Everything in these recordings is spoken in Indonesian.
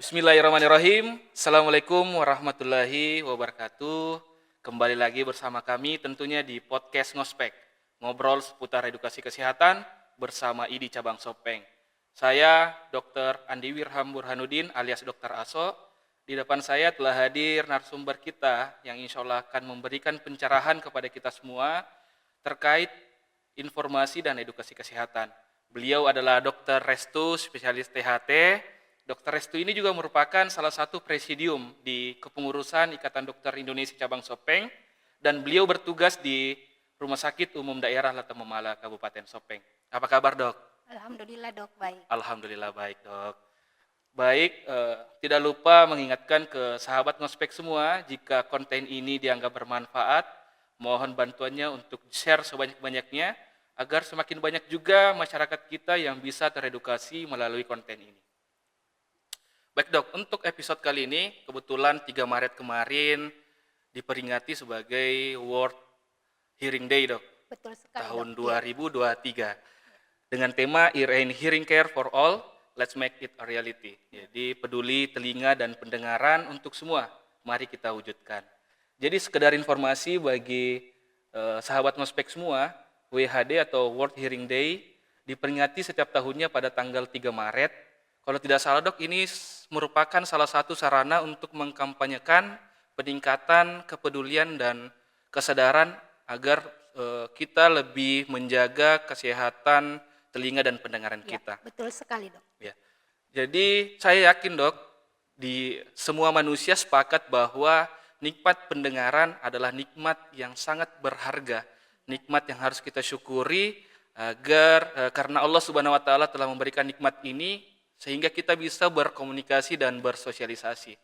Bismillahirrahmanirrahim. Assalamualaikum warahmatullahi wabarakatuh. Kembali lagi bersama kami tentunya di podcast Ngospek, ngobrol seputar edukasi kesehatan bersama IDI Cabang Sopeng. Saya Dr. Andi Wirham Burhanuddin alias Dr. Aso. Di depan saya telah hadir narasumber kita yang insya Allah akan memberikan pencerahan kepada kita semua terkait informasi dan edukasi kesehatan. Beliau adalah Dr. Restu, spesialis THT. Dr. Restu ini juga merupakan salah satu presidium di kepengurusan Ikatan Dokter Indonesia Cabang Sopeng dan beliau bertugas di Rumah Sakit Umum Daerah Latemomala, Kabupaten Sopeng. Apa kabar, Dok? Alhamdulillah dok, baik. Alhamdulillah baik, Dok. Baik, tidak lupa mengingatkan ke sahabat ngospek semua, jika konten ini dianggap bermanfaat, mohon bantuannya untuk share sebanyak-banyaknya, agar semakin banyak juga masyarakat kita yang bisa teredukasi melalui konten ini. Baik dok, untuk episode kali ini, kebetulan 3 Maret kemarin diperingati sebagai World Hearing Day dok, Betul sekali tahun dok. 2023. Dengan tema Ear and Hearing Care for All, Let's Make It a Reality. Jadi peduli telinga dan pendengaran untuk semua, mari kita wujudkan. Jadi sekedar informasi bagi sahabat ngospek semua, WHD atau World Hearing Day diperingati setiap tahunnya pada tanggal 3 Maret. Kalau tidak salah dok, ini merupakan salah satu sarana untuk mengkampanyekan peningkatan kepedulian dan kesadaran agar kita lebih menjaga kesehatan telinga dan pendengaran Ya, kita. betul sekali dok. Ya. Jadi saya yakin dok, di semua manusia sepakat bahwa nikmat pendengaran adalah nikmat yang sangat berharga, nikmat yang harus kita syukuri agar karena Allah Subhanahu wa taala telah memberikan nikmat ini sehingga kita bisa berkomunikasi dan bersosialisasi.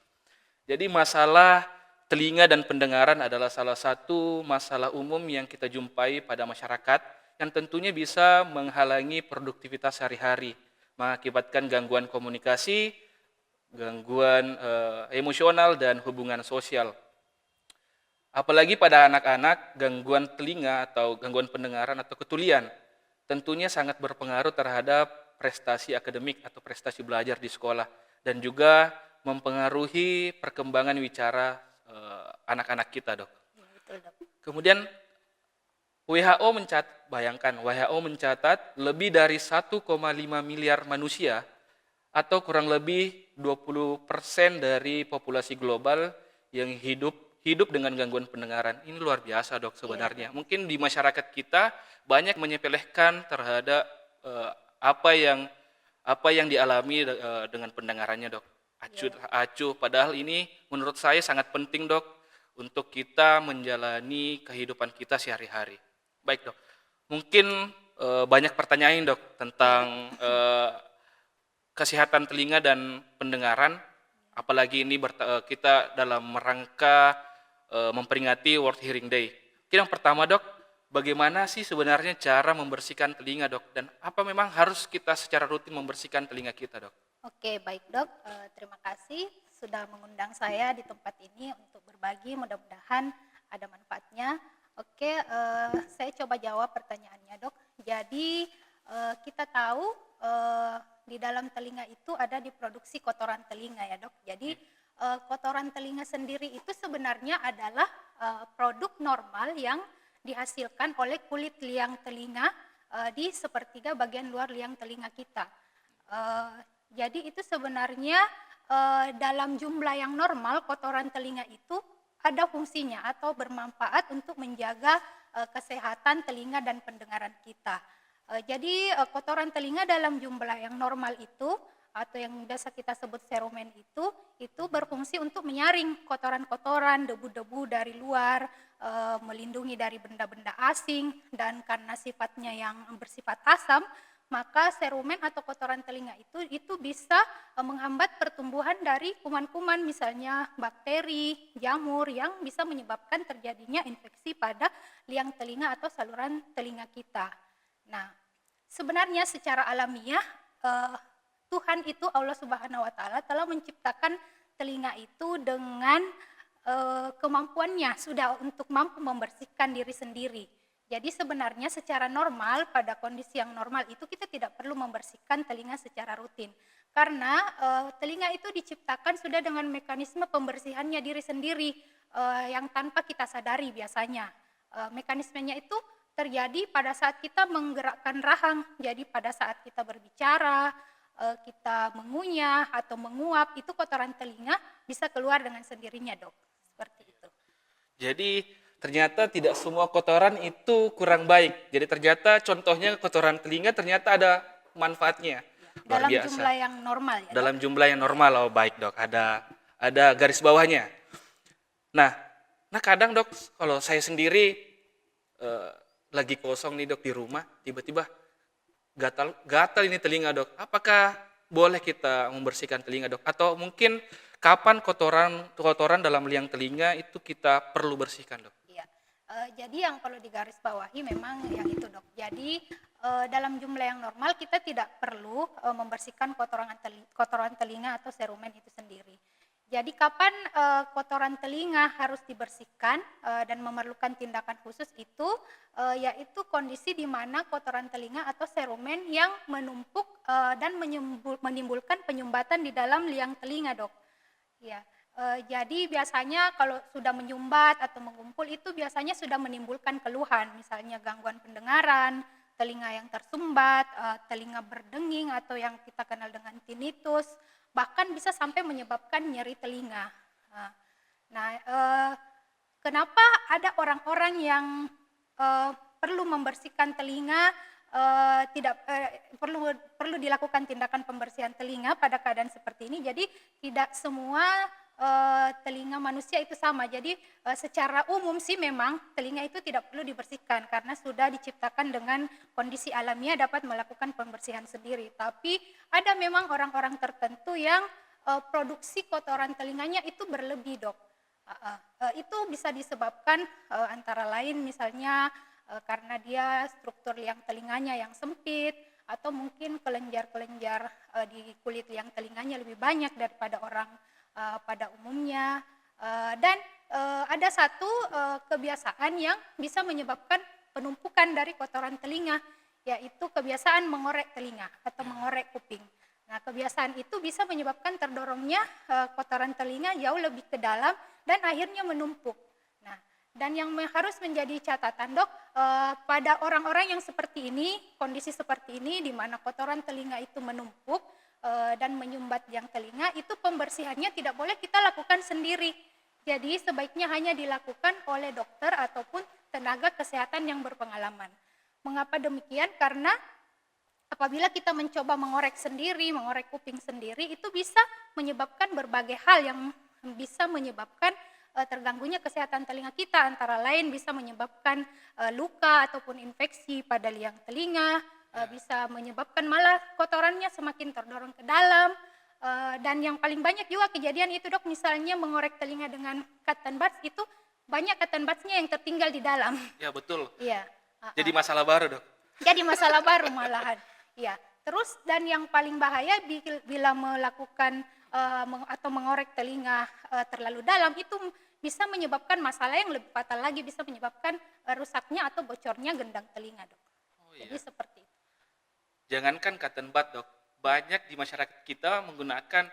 Jadi masalah telinga dan pendengaran adalah salah satu masalah umum yang kita jumpai pada masyarakat yang tentunya bisa menghalangi produktivitas sehari-hari, mengakibatkan gangguan komunikasi, gangguan emosional dan hubungan sosial. Apalagi pada anak-anak, gangguan telinga atau gangguan pendengaran atau ketulian tentunya sangat berpengaruh terhadap prestasi akademik atau prestasi belajar di sekolah dan juga mempengaruhi perkembangan wicara anak-anak kita, dok. Ya, betul dok. Kemudian WHO mencatat lebih dari 1,5 miliar manusia atau kurang lebih 20% dari populasi global yang hidup dengan gangguan pendengaran. Ini luar biasa dok sebenarnya. Mungkin di masyarakat kita banyak menyepelekan terhadap apa yang dialami dengan pendengarannya dok. Acuh. Padahal ini menurut saya sangat penting dok untuk kita menjalani kehidupan kita sehari-hari. Baik dok, mungkin banyak pertanyaan dok tentang kesehatan telinga dan pendengaran. Apalagi ini kita dalam rangka memperingati World Hearing Day. Yang pertama dok, bagaimana sih sebenarnya cara membersihkan telinga dok? Dan apa memang harus kita secara rutin membersihkan telinga kita dok? Oke, baik dok. Terima kasih sudah mengundang saya di tempat ini untuk berbagi. Mudah-mudahan ada manfaatnya. Oke, saya coba jawab pertanyaannya dok. Jadi kita tahu di dalam telinga itu ada diproduksi kotoran telinga ya dok. Jadi kotoran telinga sendiri itu sebenarnya adalah produk normal yang dihasilkan oleh kulit liang telinga di sepertiga bagian luar liang telinga kita. Jadi itu sebenarnya dalam jumlah yang normal kotoran telinga itu ada fungsinya atau bermanfaat untuk menjaga kesehatan telinga dan pendengaran kita. Jadi kotoran telinga dalam jumlah yang normal itu atau yang biasa kita sebut serumen itu berfungsi untuk menyaring kotoran-kotoran, debu-debu dari luar, melindungi dari benda-benda asing, dan karena sifatnya yang bersifat asam, maka serumen atau kotoran telinga itu bisa menghambat pertumbuhan dari kuman-kuman, misalnya bakteri, jamur yang bisa menyebabkan terjadinya infeksi pada liang telinga atau saluran telinga kita. Nah, sebenarnya secara alamiah Tuhan itu Allah Subhanahu wa taala telah menciptakan telinga itu dengan kemampuannya sudah untuk mampu membersihkan diri sendiri. Jadi sebenarnya secara normal, pada kondisi yang normal itu kita tidak perlu membersihkan telinga secara rutin. Karena telinga itu diciptakan sudah dengan mekanisme pembersihannya diri sendiri yang tanpa kita sadari biasanya. Mekanismenya itu terjadi pada saat kita menggerakkan rahang. Jadi pada saat kita berbicara, kita mengunyah atau menguap, itu kotoran telinga bisa keluar dengan sendirinya, Dok. Seperti itu. Jadi ternyata tidak semua kotoran itu kurang baik. Jadi ternyata contohnya kotoran telinga ternyata ada manfaatnya. Luar Dalam biasa. jumlah yang normal ya, Dok? Dalam jumlah yang normal. Oh baik dok, ada garis bawahnya. Nah kadang dok, kalau saya sendiri lagi kosong nih dok di rumah, tiba-tiba gatal ini telinga dok. Apakah boleh kita membersihkan telinga dok? Atau mungkin kapan kotoran dalam liang telinga itu kita perlu bersihkan dok? Iya. Jadi yang perlu digarisbawahi memang yang itu, Dok. Jadi dalam jumlah yang normal kita tidak perlu membersihkan kotoran telinga atau serumen itu sendiri. Jadi kapan kotoran telinga harus dibersihkan dan memerlukan tindakan khusus itu yaitu kondisi di mana kotoran telinga atau serumen yang menumpuk dan menimbulkan penyumbatan di dalam liang telinga, Dok. Ya. Jadi biasanya kalau sudah menyumbat atau mengumpul itu biasanya sudah menimbulkan keluhan, misalnya gangguan pendengaran, telinga yang tersumbat, telinga berdenging atau yang kita kenal dengan tinnitus, bahkan bisa sampai menyebabkan nyeri telinga. Nah, kenapa ada orang-orang yang perlu membersihkan telinga, perlu dilakukan tindakan pembersihan telinga pada keadaan seperti ini? Jadi tidak semua telinga manusia itu sama. Jadi secara umum sih memang telinga itu tidak perlu dibersihkan karena sudah diciptakan dengan kondisi alamiah dapat melakukan pembersihan sendiri. Tapi ada memang orang-orang tertentu yang produksi kotoran telinganya itu berlebih, Dok. Itu bisa disebabkan antara lain misalnya karena dia struktur liang telinganya yang sempit atau mungkin kelenjar-kelenjar di kulit liang telinganya lebih banyak daripada orang pada umumnya, dan ada satu kebiasaan yang bisa menyebabkan penumpukan dari kotoran telinga, yaitu kebiasaan mengorek telinga atau mengorek kuping. Nah, kebiasaan itu bisa menyebabkan terdorongnya kotoran telinga jauh lebih ke dalam dan akhirnya menumpuk. Nah, dan yang harus menjadi catatan, Dok, pada orang-orang yang seperti ini, kondisi seperti ini di mana kotoran telinga itu menumpuk dan menyumbat liang telinga, itu pembersihannya tidak boleh kita lakukan sendiri. Jadi sebaiknya hanya dilakukan oleh dokter ataupun tenaga kesehatan yang berpengalaman. Mengapa demikian? Karena apabila kita mencoba mengorek sendiri, mengorek kuping sendiri, itu bisa menyebabkan berbagai hal yang bisa menyebabkan terganggunya kesehatan telinga kita, antara lain bisa menyebabkan luka ataupun infeksi pada liang telinga, bisa menyebabkan malah kotorannya semakin terdorong ke dalam, dan yang paling banyak juga kejadian itu, Dok, misalnya mengorek telinga dengan cotton buds, itu banyak cotton buds-nya yang tertinggal di dalam. Ya betul. Iya. Jadi masalah baru dok. Jadi masalah baru malahan. Ya. Terus dan yang paling bahaya bila melakukan atau mengorek telinga terlalu dalam, itu bisa menyebabkan masalah yang lebih fatal lagi, bisa menyebabkan rusaknya atau bocornya gendang telinga, Dok. Iya. Jadi seperti itu. Jangankan cotton bud dok, banyak di masyarakat kita menggunakan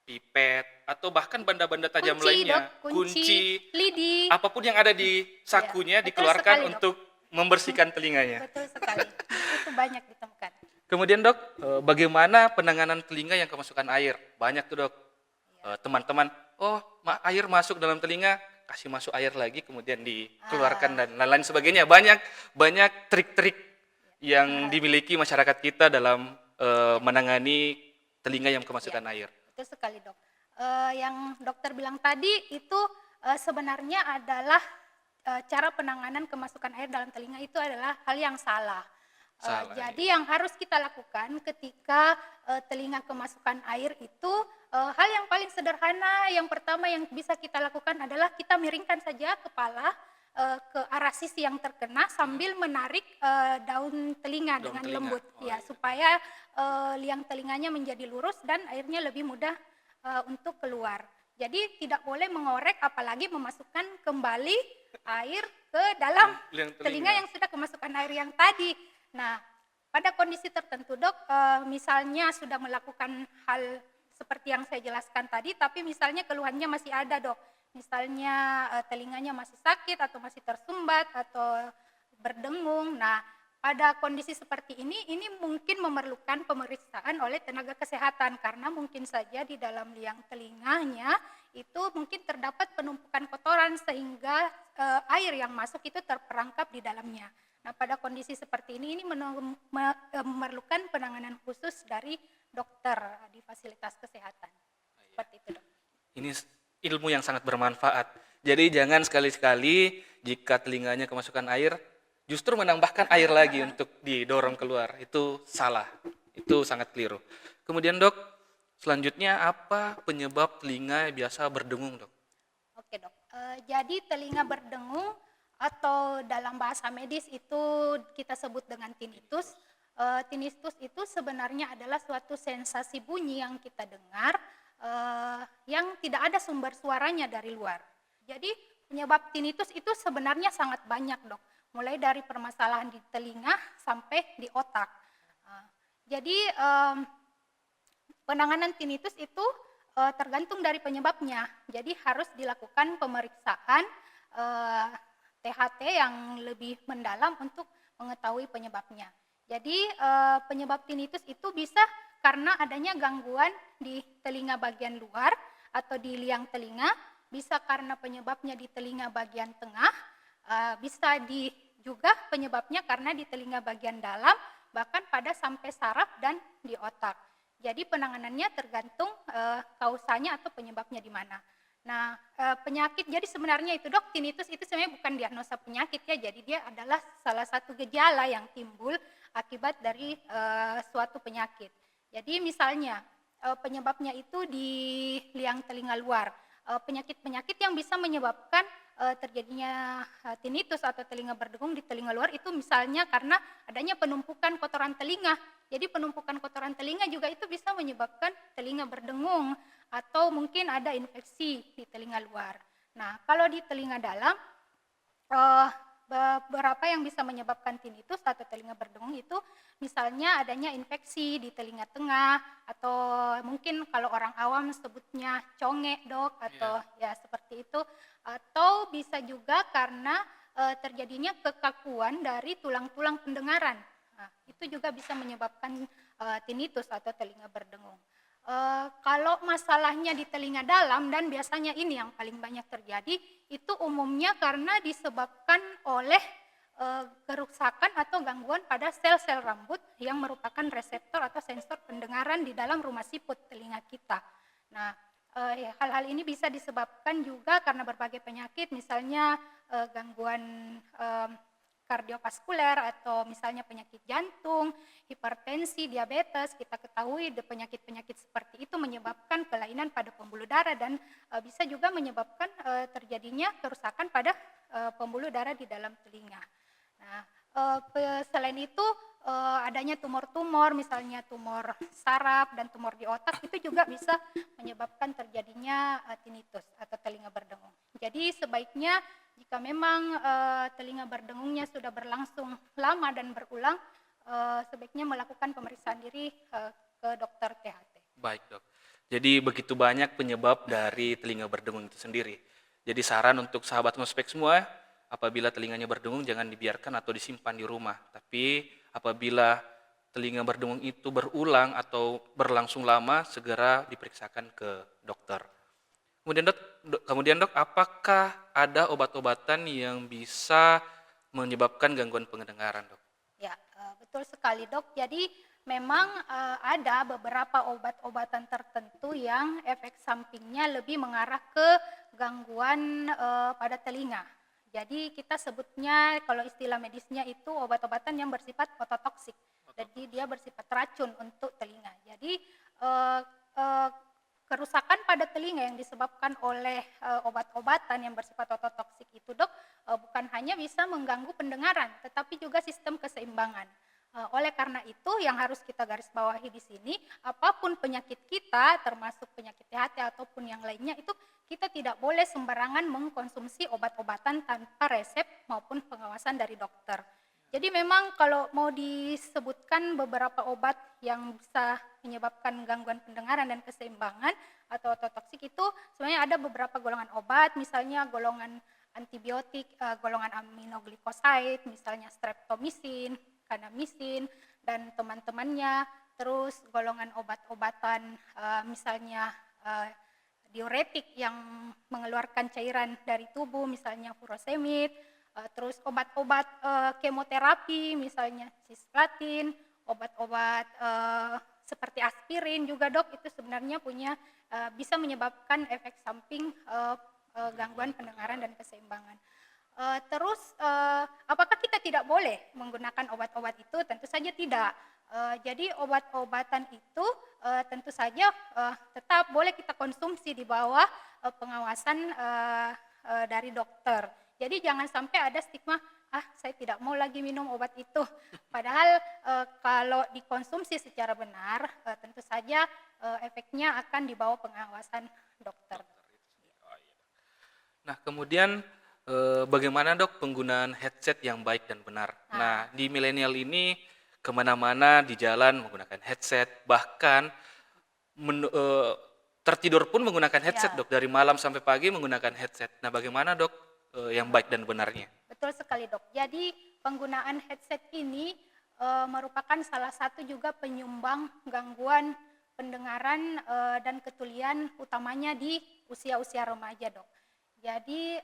pipet atau bahkan benda-benda tajam Kunci, lainnya, Dok, kunci, lidi. apapun yang ada di sakunya Betul dikeluarkan sekali, Dok. untuk membersihkan telinganya. Betul sekali. Itu banyak ditemukan. Kemudian dok, bagaimana penanganan telinga yang kemasukan air? Banyak tuh dok, teman-teman, air masuk dalam telinga, kasih masuk air lagi, kemudian dikeluarkan dan lain-lain sebagainya. Banyak trik-trik yang dimiliki masyarakat kita dalam menangani telinga yang kemasukan air. Betul sekali, Dok. Yang dokter bilang tadi itu sebenarnya adalah cara penanganan kemasukan air dalam telinga itu adalah hal yang salah. Jadi yang harus kita lakukan ketika telinga kemasukan air itu hal yang paling sederhana, yang pertama yang bisa kita lakukan adalah kita miringkan saja kepala ke arah sisi yang terkena sambil menarik daun telinga dengan lembut, supaya liang telinganya menjadi lurus dan airnya lebih mudah untuk keluar. Jadi tidak boleh mengorek apalagi memasukkan kembali air ke dalam Liang telinga yang sudah kemasukan air yang tadi. Nah, pada kondisi tertentu dok, misalnya sudah melakukan hal seperti yang saya jelaskan tadi, tapi misalnya keluhannya masih ada dok. Misalnya telinganya masih sakit atau masih tersumbat atau berdengung. Nah, pada kondisi seperti ini mungkin memerlukan pemeriksaan oleh tenaga kesehatan karena mungkin saja di dalam liang telinganya itu mungkin terdapat penumpukan kotoran sehingga air yang masuk itu terperangkap di dalamnya. Nah, pada kondisi seperti ini memerlukan penanganan khusus dari dokter di fasilitas kesehatan. Seperti itu, dok. Ini ilmu yang sangat bermanfaat. Jadi jangan sekali-sekali jika telinganya kemasukan air, justru menambahkan air lagi untuk didorong keluar. Itu salah. Itu sangat keliru. Kemudian dok, selanjutnya apa penyebab telinga biasa berdengung dok? Oke dok, jadi telinga berdengung atau dalam bahasa medis itu kita sebut dengan tinnitus. Tinnitus itu sebenarnya adalah suatu sensasi bunyi yang kita dengar yang tidak ada sumber suaranya dari luar. Jadi penyebab tinnitus itu sebenarnya sangat banyak dok, mulai dari permasalahan di telinga sampai di otak. Jadi penanganan tinnitus itu tergantung dari penyebabnya. Jadi harus dilakukan pemeriksaan THT yang lebih mendalam untuk mengetahui penyebabnya. Jadi penyebab tinnitus itu bisa karena adanya gangguan di telinga bagian luar atau di liang telinga, bisa karena penyebabnya di telinga bagian tengah, bisa juga penyebabnya karena di telinga bagian dalam, bahkan pada sampai saraf dan di otak. Jadi penanganannya tergantung kausanya atau penyebabnya di mana. Nah, penyakit, jadi sebenarnya itu dok, tinnitus itu sebenarnya bukan diagnosa penyakit ya, jadi dia adalah salah satu gejala yang timbul akibat dari suatu penyakit. Jadi misalnya penyebabnya itu di liang telinga luar, penyakit-penyakit yang bisa menyebabkan terjadinya tinnitus atau telinga berdengung di telinga luar itu misalnya karena adanya penumpukan kotoran telinga. Jadi penumpukan kotoran telinga juga itu bisa menyebabkan telinga berdengung atau mungkin ada infeksi di telinga luar. Nah, kalau di telinga dalam beberapa yang bisa menyebabkan tinnitus atau telinga berdengung itu misalnya adanya infeksi di telinga tengah atau mungkin kalau orang awam sebutnya conge dok atau ya seperti itu, atau bisa juga karena terjadinya kekakuan dari tulang-tulang pendengaran. Nah, itu juga bisa menyebabkan tinnitus atau telinga berdengung. Kalau masalahnya di telinga dalam dan biasanya ini yang paling banyak terjadi itu umumnya karena disebabkan oleh kerusakan atau gangguan pada sel-sel rambut yang merupakan reseptor atau sensor pendengaran di dalam rumah siput telinga kita. Nah, hal-hal ini bisa disebabkan juga karena berbagai penyakit, misalnya gangguan kardiovaskuler atau misalnya penyakit jantung, hipertensi, diabetes. Kita ketahui penyakit-penyakit seperti itu menyebabkan kelainan pada pembuluh darah dan bisa juga menyebabkan terjadinya kerusakan pada pembuluh darah di dalam telinga. Nah, selain itu adanya tumor-tumor, misalnya tumor saraf dan tumor di otak itu juga bisa menyebabkan terjadinya tinnitus atau telinga berdengung. Jadi sebaiknya jika memang telinga berdengungnya sudah berlangsung lama dan berulang, sebaiknya melakukan pemeriksaan diri ke dokter THT. Baik dok. Jadi begitu banyak penyebab dari telinga berdengung itu sendiri. Jadi saran untuk sahabat ngospek semua, apabila telinganya berdengung jangan dibiarkan atau disimpan di rumah. Tapi apabila telinga berdengung itu berulang atau berlangsung lama, segera diperiksakan ke dokter. Kemudian dok, apakah ada obat-obatan yang bisa menyebabkan gangguan pendengaran dok? Ya, betul sekali dok. Jadi memang ada beberapa obat-obatan tertentu yang efek sampingnya lebih mengarah ke gangguan pada telinga. Jadi kita sebutnya kalau istilah medisnya itu obat-obatan yang bersifat ototoksik. Jadi dia bersifat racun untuk telinga. Jadi kerusakan pada telinga yang disebabkan oleh obat-obatan yang bersifat ototoksik itu dok, bukan hanya bisa mengganggu pendengaran, tetapi juga sistem keseimbangan. Oleh karena itu yang harus kita garis bawahi di sini, apapun penyakit kita, termasuk penyakit THT ataupun yang lainnya, itu kita tidak boleh sembarangan mengkonsumsi obat-obatan tanpa resep maupun pengawasan dari dokter. Jadi memang kalau mau disebutkan beberapa obat yang bisa menyebabkan gangguan pendengaran dan keseimbangan atau ototoksik itu sebenarnya ada beberapa golongan obat, misalnya golongan antibiotik, golongan aminoglycoside, misalnya streptomycin, kanamisin, dan teman-temannya, terus golongan obat-obatan misalnya diuretik yang mengeluarkan cairan dari tubuh, misalnya furosemid, terus obat-obat kemoterapi, misalnya cisplatin, obat-obat seperti aspirin juga dok, itu sebenarnya punya bisa menyebabkan efek samping gangguan pendengaran dan keseimbangan. Terus apakah kita tidak boleh menggunakan obat-obat itu? Tentu saja tidak. Jadi obat-obatan itu tentu saja tetap boleh kita konsumsi di bawah pengawasan dari dokter. Jadi jangan sampai ada stigma, saya tidak mau lagi minum obat itu. Padahal kalau dikonsumsi secara benar, tentu saja efeknya akan di bawah pengawasan dokter. Nah, kemudian bagaimana dok penggunaan headset yang baik dan benar? Nah, di milenial ini kemana-mana di jalan menggunakan headset, bahkan tertidur pun menggunakan headset dok, dari malam sampai pagi menggunakan headset. Nah, bagaimana dok yang baik dan benarnya? Betul sekali dok. Jadi penggunaan headset ini merupakan salah satu juga penyumbang gangguan pendengaran dan ketulian utamanya di usia-usia remaja dok. Jadi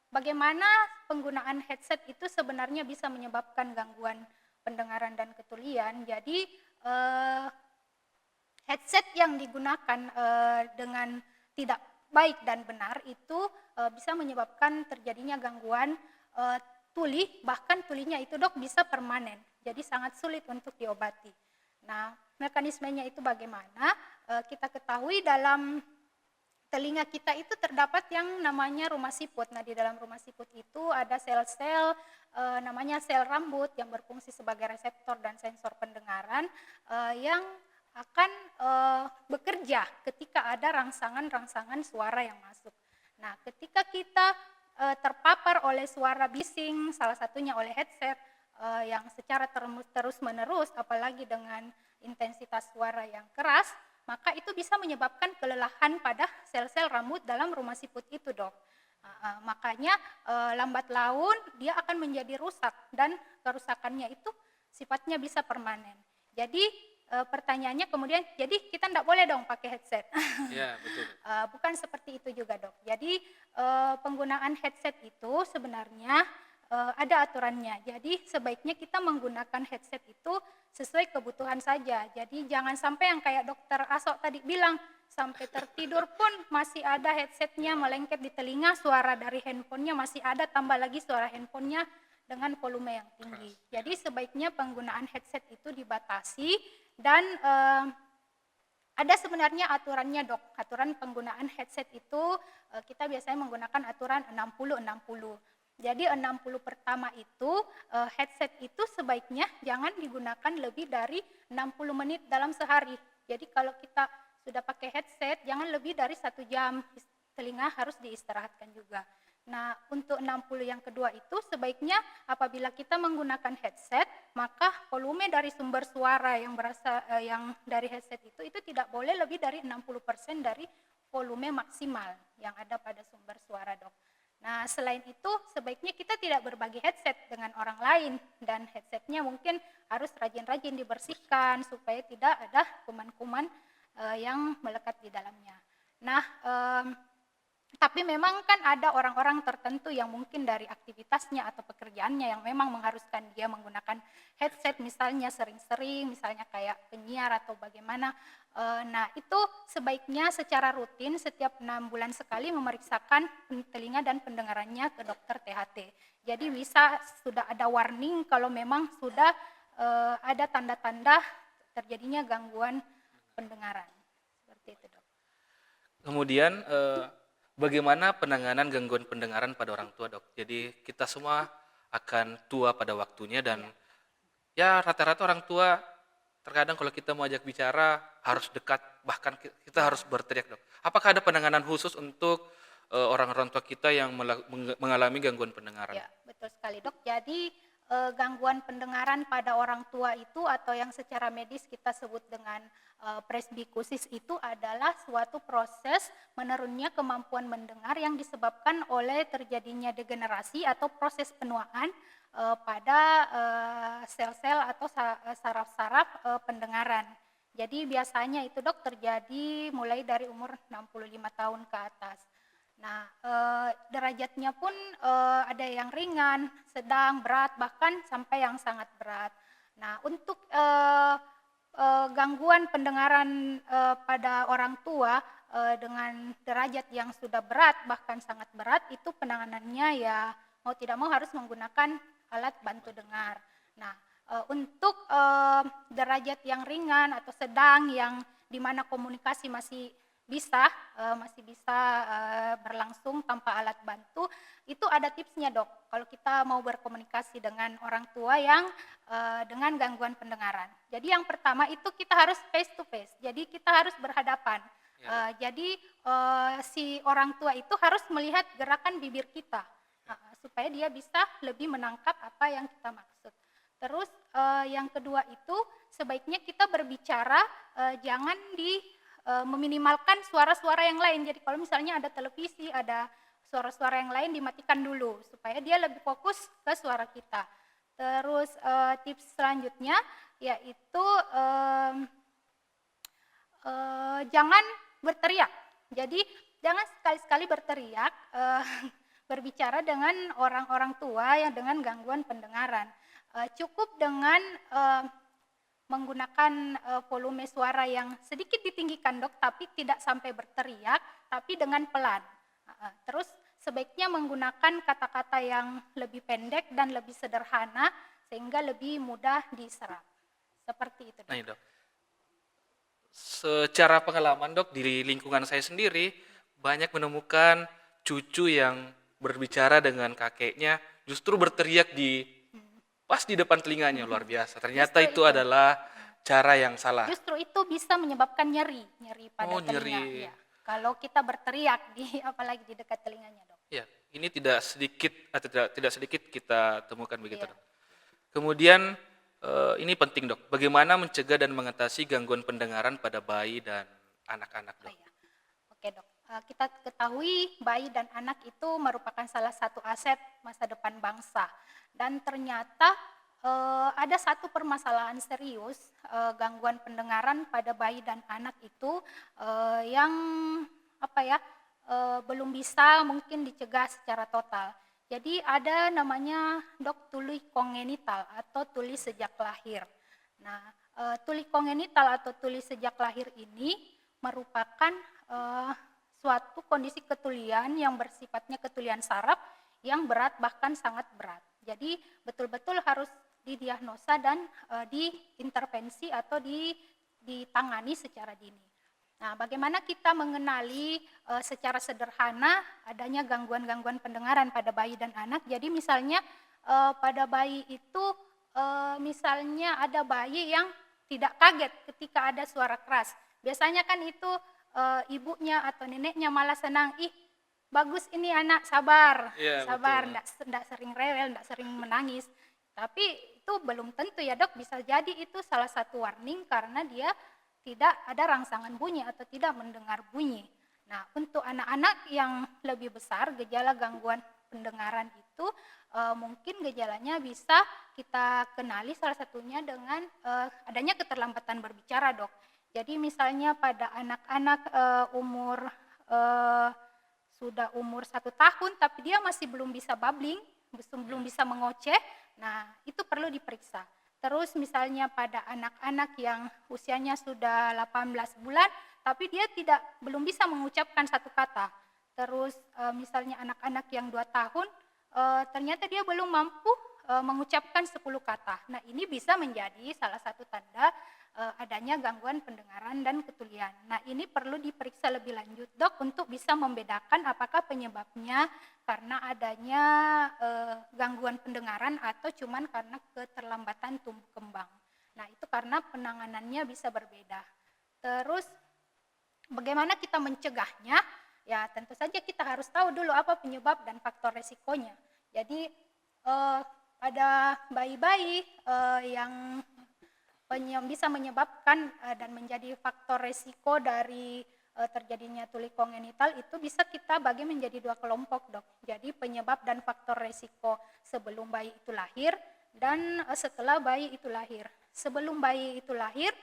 bagaimana penggunaan headset itu sebenarnya bisa menyebabkan gangguan pendengaran dan ketulian. Jadi headset yang digunakan dengan tidak baik dan benar itu bisa menyebabkan terjadinya gangguan tuli, bahkan tulinya itu dok bisa permanen. Jadi sangat sulit untuk diobati. Nah, mekanismenya itu bagaimana? Kita ketahui dalam telinga kita itu terdapat yang namanya rumah siput. Nah, di dalam rumah siput itu ada sel-sel namanya sel rambut yang berfungsi sebagai reseptor dan sensor pendengaran yang akan bekerja ketika ada rangsangan-rangsangan suara yang masuk. Nah, ketika kita terpapar oleh suara bising, salah satunya oleh headset yang secara terus-menerus, apalagi dengan intensitas suara yang keras, maka itu bisa menyebabkan kelelahan pada sel-sel rambut dalam rumah siput itu dok. Makanya lambat laun dia akan menjadi rusak dan kerusakannya itu sifatnya bisa permanen. Jadi pertanyaannya kemudian, jadi kita tidak boleh dong pakai headset? Ya, betul. Bukan seperti itu juga dok. Jadi penggunaan headset itu sebenarnya ada aturannya. Jadi sebaiknya kita menggunakan headset itu sesuai kebutuhan saja. Jadi jangan sampai yang kayak dokter Asok tadi bilang, sampai tertidur pun masih ada headsetnya melengket di telinga, suara dari handphonenya masih ada, tambah lagi suara handphonenya dengan volume yang tinggi. Jadi sebaiknya penggunaan headset itu dibatasi dan ada sebenarnya aturannya dok. Aturan penggunaan headset itu kita biasanya menggunakan aturan 60-60. Jadi 60 pertama itu headset itu sebaiknya jangan digunakan lebih dari 60 menit dalam sehari. Jadi kalau kita sudah pakai headset jangan lebih dari 1 jam, telinga harus diistirahatkan juga. Nah, untuk 60 yang kedua itu sebaiknya apabila kita menggunakan headset, maka volume dari sumber suara yang yang dari headset itu tidak boleh lebih dari 60% dari volume maksimal yang ada pada sumber suara dok. Nah, selain itu sebaiknya kita tidak berbagi headset dengan orang lain dan headsetnya mungkin harus rajin-rajin dibersihkan supaya tidak ada kuman-kuman yang melekat di dalamnya. Nah, tapi memang kan ada orang-orang tertentu yang mungkin dari aktivitasnya atau pekerjaannya yang memang mengharuskan dia menggunakan headset, misalnya sering-sering, misalnya kayak penyiar atau bagaimana. Nah, itu sebaiknya secara rutin setiap 6 bulan sekali memeriksakan telinga dan pendengarannya ke dokter THT. Jadi bisa sudah ada warning kalau memang sudah ada tanda-tanda terjadinya gangguan pendengaran. Seperti itu dok. Kemudian bagaimana penanganan gangguan pendengaran pada orang tua dok? Jadi kita semua akan tua pada waktunya dan Ya rata-rata orang tua terkadang kalau kita mau ajak bicara harus dekat, bahkan kita harus berteriak dok. Apakah ada penanganan khusus untuk orang-orang tua kita yang mengalami gangguan pendengaran? Ya, betul sekali dok. Jadi gangguan pendengaran pada orang tua itu atau yang secara medis kita sebut dengan presbikusis itu adalah suatu proses menurunnya kemampuan mendengar yang disebabkan oleh terjadinya degenerasi atau proses penuaan pada sel-sel atau saraf-saraf pendengaran. Jadi biasanya itu dok terjadi mulai dari umur 65 tahun ke atas. Nah, derajatnya pun ada yang ringan, sedang, berat, bahkan sampai yang sangat berat. Nah, untuk gangguan pendengaran pada orang tua dengan derajat yang sudah berat, bahkan sangat berat, itu penanganannya ya mau tidak mau harus menggunakan alat bantu dengar. Nah, untuk derajat yang ringan atau sedang yang di mana komunikasi masih bisa berlangsung tanpa alat bantu, itu ada tipsnya dok. Kalau kita mau berkomunikasi dengan orang tua yang dengan gangguan pendengaran. Jadi yang pertama itu kita harus face to face. Jadi kita harus berhadapan. Ya, Jadi si orang tua itu harus melihat gerakan bibir kita supaya dia bisa lebih menangkap apa yang kita maksud. Terus yang kedua itu sebaiknya kita berbicara jangan meminimalkan suara-suara yang lain. Jadi kalau misalnya ada televisi, ada suara-suara yang lain dimatikan dulu supaya dia lebih fokus ke suara kita. Terus tips selanjutnya yaitu jangan berteriak. Jadi jangan sekali-sekali berteriak berbicara dengan orang-orang tua yang dengan gangguan pendengaran. Cukup dengan menggunakan volume suara yang sedikit ditinggikan dok, tapi tidak sampai berteriak, tapi dengan pelan. Terus sebaiknya menggunakan kata-kata yang lebih pendek dan lebih sederhana sehingga lebih mudah diserap. Seperti itu dok. nah dok. Secara pengalaman dok di lingkungan saya sendiri banyak menemukan cucu yang berbicara dengan kakeknya justru berteriak pas di depan telinganya, luar biasa. Ternyata Justru itu adalah cara yang salah. Justru itu bisa menyebabkan nyeri pada Oh, telinga. nyeri. Ya. Kalau kita berteriak apalagi di dekat telinganya dok. Ya, ini tidak sedikit atau tidak sedikit kita temukan begitu Iya. dok. Kemudian ini penting dok. Bagaimana mencegah dan mengatasi gangguan pendengaran pada bayi dan anak-anak Oh, dok? iya. Oke dok. Kita ketahui bayi dan anak itu merupakan salah satu aset masa depan bangsa. Dan ternyata ada satu permasalahan serius gangguan pendengaran pada bayi dan anak itu yang belum bisa mungkin dicegah secara total. Jadi ada namanya dok tuli kongenital atau tuli sejak lahir. Nah, tuli kongenital atau tuli sejak lahir ini merupakan suatu kondisi ketulian yang bersifatnya ketulian saraf yang berat bahkan sangat berat. Jadi betul-betul harus didiagnosa dan diintervensi atau ditangani secara dini. Nah, bagaimana kita mengenali secara sederhana adanya gangguan-gangguan pendengaran pada bayi dan anak? Jadi misalnya pada bayi itu misalnya ada bayi yang tidak kaget ketika ada suara keras. Biasanya kan itu ibunya atau neneknya malah senang, ih bagus ini anak sabar, Iya, sabar, betul. enggak sering rewel, enggak sering menangis. Tapi itu belum tentu ya dok, bisa jadi itu salah satu warning karena dia tidak ada rangsangan bunyi atau tidak mendengar bunyi. Nah, untuk anak-anak yang lebih besar, gejala gangguan pendengaran itu mungkin gejalanya bisa kita kenali salah satunya dengan adanya keterlambatan berbicara dok. Jadi misalnya pada anak-anak sudah umur 1 tahun tapi dia masih belum bisa babbling, belum bisa mengoceh, nah itu perlu diperiksa. Terus misalnya pada anak-anak yang usianya sudah 18 bulan tapi dia belum bisa mengucapkan satu kata. Terus misalnya anak-anak yang 2 tahun ternyata dia belum mampu mengucapkan 10 kata. Nah, ini bisa menjadi salah satu tanda adanya gangguan pendengaran dan ketulian. Nah, ini perlu diperiksa lebih lanjut, Dok, untuk bisa membedakan apakah penyebabnya karena adanya gangguan pendengaran atau cuman karena keterlambatan tumbuh kembang. Nah, itu karena penanganannya bisa berbeda. Terus, bagaimana kita mencegahnya? Ya, tentu saja kita harus tahu dulu apa penyebab dan faktor resikonya. Jadi, pada bayi-bayi yang bisa menyebabkan dan menjadi faktor resiko dari terjadinya tuli kongenital itu bisa kita bagi menjadi 2 kelompok, Dok. Jadi penyebab dan faktor resiko sebelum bayi itu lahir dan setelah bayi itu lahir. Sebelum bayi itu lahir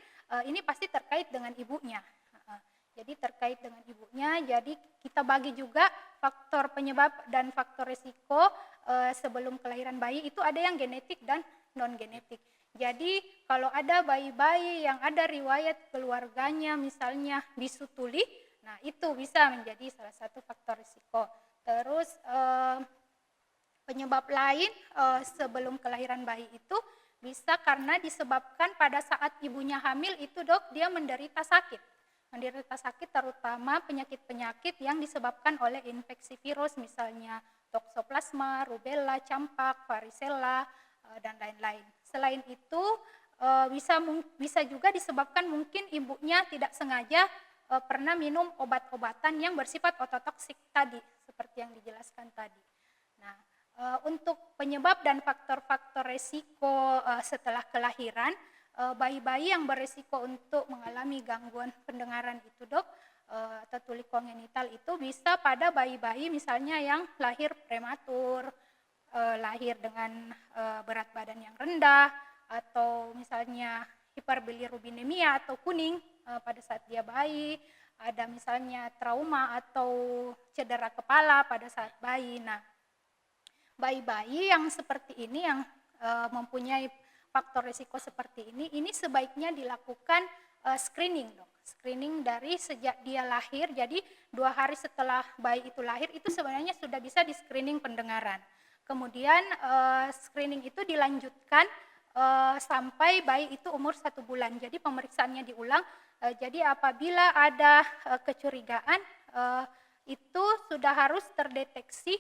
ini pasti terkait dengan ibunya. Jadi terkait dengan ibunya, jadi kita bagi juga faktor penyebab dan faktor resiko sebelum kelahiran bayi itu ada yang genetik dan non-genetik. Jadi kalau ada bayi-bayi yang ada riwayat keluarganya misalnya bisu tuli, nah itu bisa menjadi salah satu faktor risiko. Terus penyebab lain sebelum kelahiran bayi itu bisa karena disebabkan pada saat ibunya hamil itu, Dok, dia menderita sakit. Menderita sakit terutama penyakit-penyakit yang disebabkan oleh infeksi virus misalnya toksoplasma, rubella, campak, varicella, dan lain-lain. Selain itu bisa juga disebabkan mungkin ibunya tidak sengaja pernah minum obat-obatan yang bersifat ototoksik tadi, seperti yang dijelaskan tadi. Nah, untuk penyebab dan faktor-faktor resiko setelah kelahiran, bayi-bayi yang beresiko untuk mengalami gangguan pendengaran itu, Dok, atau tuli kongenital itu bisa pada bayi-bayi misalnya yang lahir prematur, lahir dengan berat badan yang rendah, atau misalnya hiperbilirubinemia atau kuning pada saat dia bayi, ada misalnya trauma atau cedera kepala pada saat bayi. Nah, bayi-bayi yang seperti ini yang mempunyai faktor risiko seperti ini sebaiknya dilakukan screening, Dok. Screening dari sejak dia lahir, jadi 2 hari setelah bayi itu lahir itu sebenarnya sudah bisa di screening pendengaran. Kemudian screening itu dilanjutkan sampai bayi itu umur 1 bulan. Jadi pemeriksaannya diulang. Jadi apabila ada kecurigaan itu sudah harus terdeteksi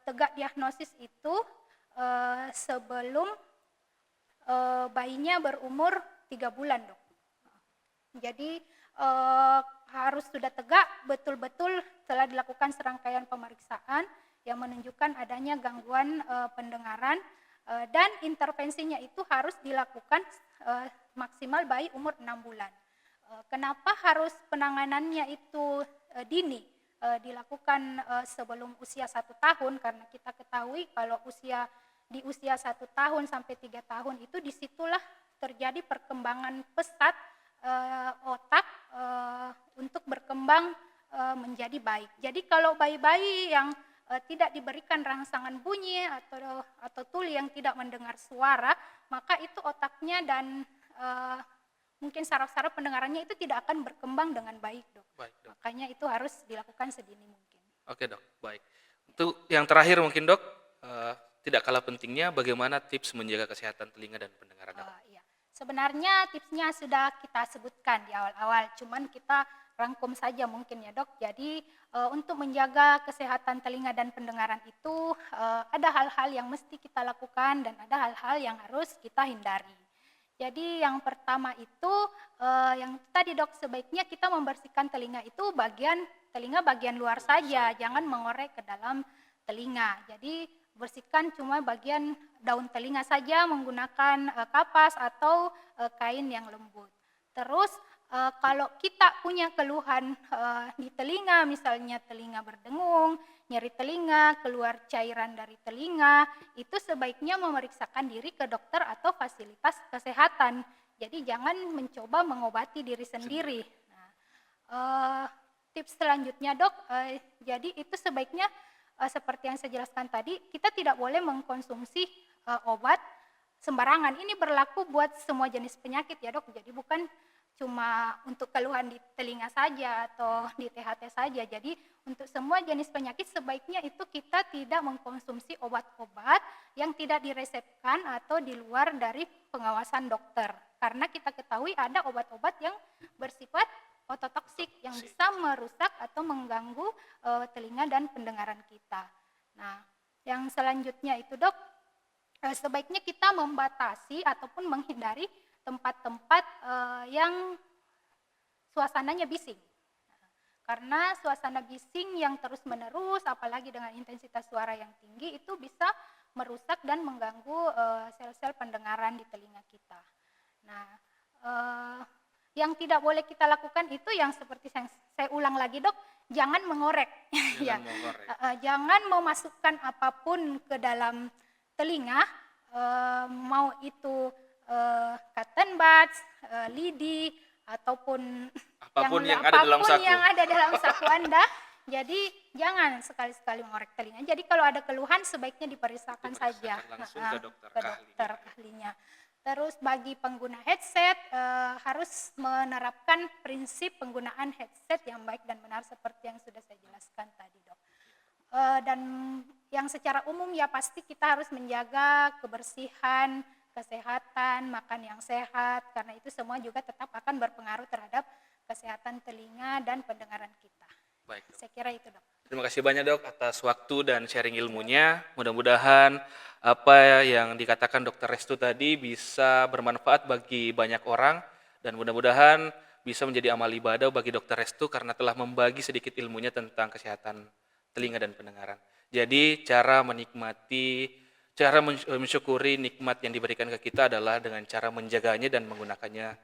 tegak diagnosis itu sebelum bayinya berumur 3 bulan, Dok. Jadi harus sudah tegak betul-betul telah dilakukan serangkaian pemeriksaan yang menunjukkan adanya gangguan pendengaran dan intervensinya itu harus dilakukan maksimal bayi umur 6 bulan. Kenapa harus penanganannya itu dini? Dilakukan sebelum usia 1 tahun, karena kita ketahui kalau di usia 1 tahun sampai 3 tahun itu disitulah terjadi perkembangan pesat otak untuk berkembang menjadi baik. Jadi kalau bayi-bayi yang tidak diberikan rangsangan bunyi atau tuli yang tidak mendengar suara, maka itu otaknya dan mungkin saraf-saraf pendengarannya itu tidak akan berkembang dengan baik, Dok. Baik, Dok. Makanya itu harus dilakukan sedini mungkin. Oke, Dok. Baik. Untuk yang terakhir mungkin, Dok, tidak kalah pentingnya bagaimana tips menjaga kesehatan telinga dan pendengaran, Dok. Iya. Sebenarnya tipsnya sudah kita sebutkan di awal-awal, cuman kita rangkum saja mungkin ya, Dok. Jadi untuk menjaga kesehatan telinga dan pendengaran itu ada hal-hal yang mesti kita lakukan dan ada hal-hal yang harus kita hindari. Jadi yang pertama itu yang tadi, Dok, sebaiknya kita membersihkan telinga itu telinga bagian luar saja, jangan mengorek ke dalam telinga. Jadi bersihkan cuma bagian daun telinga saja menggunakan kapas atau kain yang lembut. Terus kalau kita punya keluhan di telinga, misalnya telinga berdengung, nyeri telinga, keluar cairan dari telinga, itu sebaiknya memeriksakan diri ke dokter atau fasilitas kesehatan. Jadi jangan mencoba mengobati diri sendiri. Nah, tips selanjutnya, Dok, jadi itu sebaiknya seperti yang saya jelaskan tadi, kita tidak boleh mengkonsumsi obat sembarangan. Ini berlaku buat semua jenis penyakit ya, Dok. Jadi bukan cuma untuk keluhan di telinga saja atau di THT saja. Jadi untuk semua jenis penyakit sebaiknya itu kita tidak mengkonsumsi obat-obat yang tidak diresepkan atau di luar dari pengawasan dokter. Karena kita ketahui ada obat-obat yang bersifat ototoksik yang bisa merusak atau mengganggu telinga dan pendengaran kita. Nah, yang selanjutnya itu dok, sebaiknya kita membatasi ataupun menghindari tempat-tempat yang suasananya bising. Karena suasana bising yang terus-menerus, apalagi dengan intensitas suara yang tinggi, itu bisa merusak dan mengganggu sel-sel pendengaran di telinga kita. Nah, yang tidak boleh kita lakukan itu yang seperti yang saya ulang lagi dok, jangan mengorek. Jangan memasukkan apapun ke dalam telinga, mau itu cotton buds, lidi, ataupun apapun yang ada dalam saku Anda. Jadi jangan sekali-sekali mengorek telinga. Jadi kalau ada keluhan sebaiknya diperiksakan saja langsung ke dokter ahlinya. Terus bagi pengguna headset harus menerapkan prinsip penggunaan headset yang baik dan benar seperti yang sudah saya jelaskan tadi dok. Dan yang secara umum ya pasti kita harus menjaga kebersihan, kesehatan, makan yang sehat, karena itu semua juga tetap akan berpengaruh terhadap kesehatan telinga dan pendengaran kita. Baik, dok. Saya kira itu dok. Terima kasih banyak dok atas waktu dan sharing ilmunya. Mudah-mudahan apa yang dikatakan Dr. Restu tadi bisa bermanfaat bagi banyak orang dan mudah-mudahan bisa menjadi amal ibadah bagi Dr. Restu karena telah membagi sedikit ilmunya tentang kesehatan telinga dan pendengaran. Jadi cara mensyukuri nikmat yang diberikan ke kita adalah dengan cara menjaganya dan menggunakannya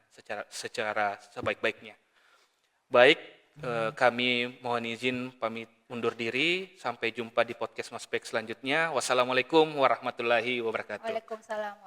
secara sebaik-baiknya. Baik, kami mohon izin pamit undur diri. Sampai jumpa di podcast Ngospek selanjutnya. Wassalamualaikum warahmatullahi wabarakatuh. Waalaikumsalam.